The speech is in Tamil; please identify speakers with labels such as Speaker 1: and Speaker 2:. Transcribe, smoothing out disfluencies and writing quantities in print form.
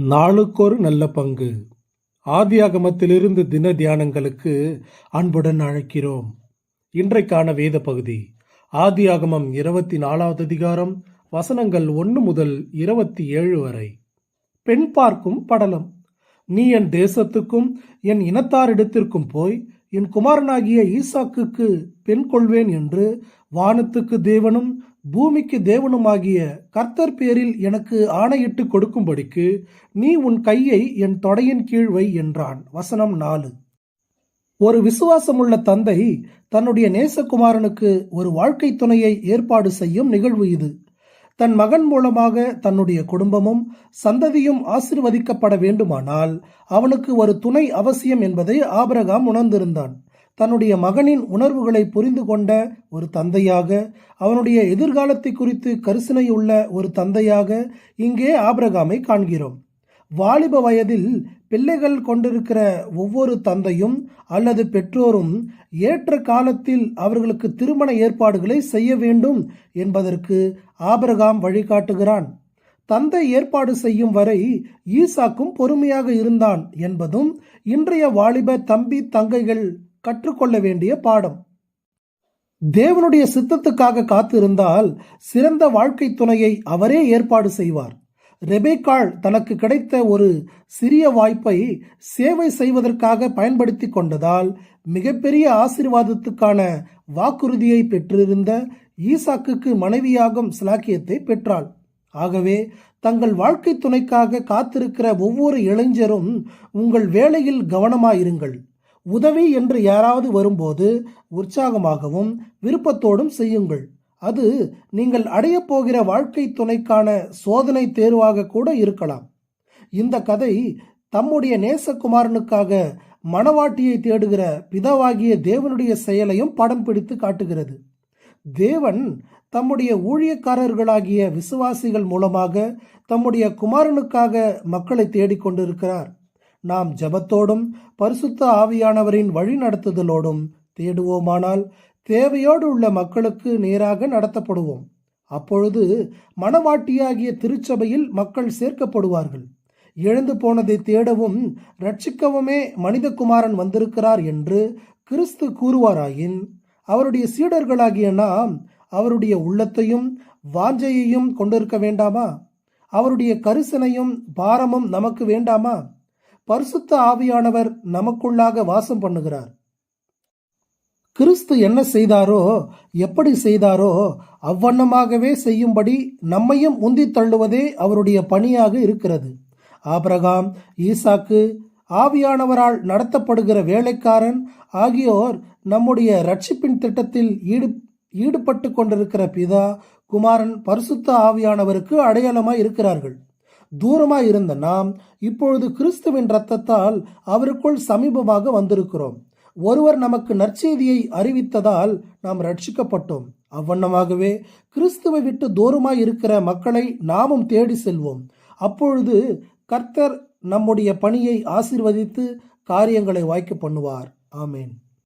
Speaker 1: நாளுக்கொரு நல்ல பங்கு. ஆதியாகமத்திலிருந்து தின தியானங்களுக்கு அன்புடன் அழைக்கிறோம். இன்றைக்கான வேத பகுதி ஆதியாகமம் 24வது அதிகாரம், வசனங்கள் 1 முதல் 27 வரை. பெண் பார்க்கும் படலம். நீ என் தேசத்துக்கும் என் இனத்தாரிடத்திற்கும் போய் என் குமாரனாகிய ஈசாக்குக்கு பெண் கொள்வேன் என்று வானத்துக்கு தேவனும் பூமிக்கு தேவனுமாகிய கர்த்தர் பேரில் எனக்கு ஆணையிட்டு கொடுக்கும்படிக்கு நீ உன் கையை என் தொடையின் கீழ் வை என்றான். வசனம் 4. ஒரு விசுவாசமுள்ள தந்தை தன்னுடைய நேசகுமாரனுக்கு ஒரு வாழ்க்கை துணையை ஏற்பாடு செய்யும் நிகழ்வு இது. தன் மகன் மூலமாக தன்னுடைய குடும்பமும் சந்ததியும் ஆசீர்வதிக்கப்பட வேண்டுமானால் அவனுக்கு ஒரு துணை அவசியம் என்பதை ஆபிரகாம் உணர்ந்திருந்தான். தன்னுடைய மகனின் உணர்வுகளை புரிந்து கொண்ட ஒரு தந்தையாக, அவனுடைய எதிர்காலத்தை குறித்து கரிசனையுள்ள ஒரு தந்தையாக இங்கே ஆபிரகாமை காண்கிறோம். வாலிப வயதில் பிள்ளைகள் கொண்டிருக்கிற ஒவ்வொரு தந்தையும் அல்லது பெற்றோரும் ஏற்ற காலத்தில் அவர்களுக்கு திருமண ஏற்பாடுகளை செய்ய வேண்டும் என்பதற்கு ஆபிரகாம் வழிகாட்டுகிறான். தந்தை ஏற்பாடு செய்யும் வரை ஈசாக்கும் பொறுமையாக இருந்தான் என்பதும் இன்றைய வாலிப தம்பி தங்கைகள் கற்றுக்கொள்ள வேண்டிய பாடம். தேவனுடைய சித்தத்துக்காக காத்திருந்தால் சிறந்த வாழ்க்கை துணையை அவரே ஏற்பாடு செய்வார். ரெபேக்காள் தனக்கு கிடைத்த ஒரு சிறிய வாய்ப்பை சேவை செய்வதற்காக பயன்படுத்தி கொண்டதால் மிகப்பெரிய ஆசீர்வாதத்துக்கான வாக்குறுதியை பெற்றிருந்த ஈசாக்குக்கு மனைவியாகும் சிலாக்கியத்தை பெற்றாள். ஆகவே தங்கள் வாழ்க்கை துணைக்காக காத்திருக்கிற ஒவ்வொரு இளைஞரும் உங்கள் வேலையில் கவனமாயிருங்கள். உதவி என்று யாராவது வரும்போது உற்சாகமாகவும் விருப்பத்தோடும் செய்யுங்கள். அது நீங்கள் அடைய போகிற வாழ்க்கை துணைக்கான சோதனை தேர்வாக கூட இருக்கலாம். இந்த கதை தம்முடைய நேசகுமாரனுக்காக மணவாட்டியை தேடுகிற பிதாவாகிய தேவனுடைய செயலையும் படம் பிடித்து காட்டுகிறது. தேவன் தம்முடைய ஊழியக்காரர்களாகிய விசுவாசிகள் மூலமாக தம்முடைய குமாரனுக்காக மக்களை தேடிக்கொண்டிருக்கிறார். நாம் ஜெபத்தோடும் பரிசுத்த ஆவியானவரின் வழி நடத்துதலோடும் தேடுவோமானால் தேவையோடு உள்ள மக்களுக்கு நேராக நடத்தப்படுவோம். அப்பொழுது மணவாட்டியாகிய திருச்சபையில் மக்கள் சேர்க்கப்படுவார்கள். எழுந்து போனதை தேடவும் ரட்சிக்கவுமே மனிதகுமாரன் வந்திருக்கிறார் என்று கிறிஸ்து கூறுவாராயின், அவருடைய சீடர்களாகிய நாம் அவருடைய உள்ளத்தையும் வாஞ்சையையும் கொண்டிருக்க வேண்டாமா? அவருடைய கரிசனையும் பாரமும் நமக்கு வேண்டாமா? பரிசுத்த ஆவியானவர் நமக்குள்ளாக வாசம் பண்ணுகிறார். கிறிஸ்து என்ன செய்தாரோ, எப்படி செய்தாரோ அவ்வண்ணமாகவே செய்யும்படி நம்மையும் உந்தி தள்ளுவதே அவருடைய பணியாக இருக்கிறது. ஆபிரகாம், ஈசாக்கு, ஆவியானவரால் நடத்தப்படுகிற வேலைக்காரன் ஆகியோர் நம்முடைய ரட்சிப்பின் திட்டத்தில் ஈடுபட்டு கொண்டிருக்கிற பிதா, குமாரன், பரிசுத்த ஆவியானவருக்கு அடையாளமாய் இருக்கிறார்கள். தூரமாய் இருந்த நாம் இப்பொழுது கிறிஸ்துவின் இரத்தத்தால் அவருக்குள் சமீபமாக வந்திருக்கிறோம். ஒருவர் நமக்கு நற்செய்தியை அறிவித்ததால் நாம் ரட்சிக்கப்பட்டோம். அவ்வண்ணமாகவே கிறிஸ்துவை விட்டு தூரமாய் இருக்கிற மக்களை நாமும் தேடி செல்வோம். அப்பொழுது கர்த்தர் நம்முடைய பணியை ஆசீர்வதித்து காரியங்களை வாய்க்க பண்ணுவார். ஆமேன்.